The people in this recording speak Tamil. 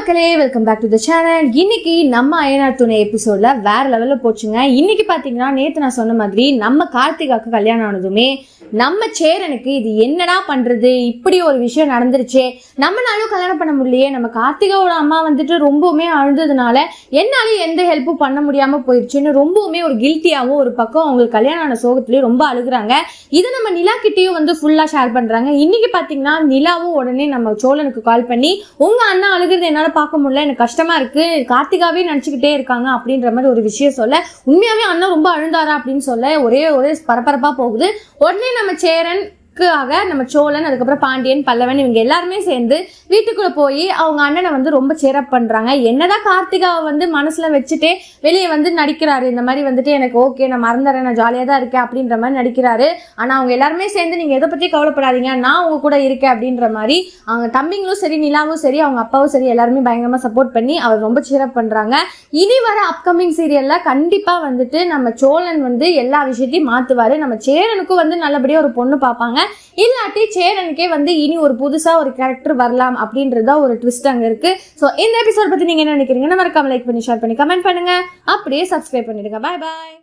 மக்களே, welcome back to the channel. இன்னைக்கு நம்ம அயனார் துணை எபிசோட்ல வேற லெவல்ல போச்சுங்க. இன்னைக்கு பாத்தீங்கன்னா நேத்து நான் சொன்ன மாதிரி நம்ம கார்த்திகாக்கு கல்யாணம் ஆனதுமே நம்ம சேரனுக்கு இது என்னடா பண்றது, இப்படி ஒரு விஷயம் நடந்துருச்சே, நம்மளாலும் கல்யாணம் பண்ண முடியலையே, நம்ம கார்த்திகாவோட அம்மா வந்துட்டு ரொம்பவுமே அழுந்ததுனால என்னாலும் எந்த ஹெல்ப்பும் பண்ண முடியாம போயிடுச்சுன்னு ரொம்பவுமே ஒரு கில்ட்டியாவும் ஒரு பக்கம் அவங்களுக்கு கல்யாணம் ஆன சோகத்திலயும் ரொம்ப அழுகுறாங்க. இதை நம்ம நிலா கிட்டையும் வந்து ஃபுல்லா ஷேர் பண்றாங்க. இன்னைக்கு பாத்தீங்கன்னா நிலாவும் உடனே நம்ம சோழனுக்கு கால் பண்ணி, உங்க அண்ணா அழுகுறது என்னால பார்க்க முடியல, எனக்கு கஷ்டமா இருக்கு, கார்த்திகாவே நினைச்சுக்கிட்டே இருக்காங்க அப்படின்ற மாதிரி ஒரு விஷயம் சொல்ல, உண்மையாவே அண்ணா ரொம்ப அழுந்தாரா அப்படின்னு சொல்ல ஒரே பரபரப்பா போகுது. உடனே நம்ம சேரன் நம்ம சோழன், அதுக்கப்புறம் பாண்டியன், பல்லவன் இவங்க எல்லாருமே சேர்ந்து வீட்டுக்குள்ள போய் அவங்க அண்ணனை வந்து ரொம்ப சேரப் பண்றாங்க. என்னதான் கார்த்திகாவை வந்து மனசுல வச்சுட்டே வெளியே வந்து நடிக்கிறாரு, இந்த மாதிரி வந்துட்டு எனக்கு ஓகே, நான் மறந்துறேன், நான் ஜாலியா தான் இருக்கேன் அப்படின்ற மாதிரி நடிக்கிறாரு. ஆனா அவங்க எல்லாருமே சேர்ந்து நீங்க எதை பத்தி கவலைப்படாதீங்க, நான் உங்க கூட இருக்கேன் அப்படின்ற மாதிரி அவங்க தம்பிங்களும் சரி, நிலாவும் சரி, அவங்க அப்பாவும் சரி எல்லாருமே பயங்கரமா சப்போர்ட் பண்ணி அவர் ரொம்ப சேரப் பண்றாங்க. இனி வர அப்கமிங் சீரியல்ல கண்டிப்பா வந்துட்டு நம்ம சோழன் வந்து எல்லா விஷயத்தையும் மாத்துவாரு. நம்ம சேரனுக்கும் வந்து நல்லபடியா ஒரு பொண்ணு பார்ப்பாங்க. இல்லாட்டி சேரனுக்கே வந்து இனி ஒரு புதுசா ஒரு கேரக்டர் வரலாம் அப்படின்றதா ஒரு ட்விஸ்ட் அங்க இருக்கு. சோ இந்த எபிசோட் பத்தி நீங்க என்ன நினைக்கிறீங்கன்னு மறக்காம லைக் பண்ணி, ஷேர் பண்ணி, கமெண்ட் பண்ணுங்க. அப்படியே சப்ஸ்கிரைப் பண்ணிடுங்க. பாய் பாய்.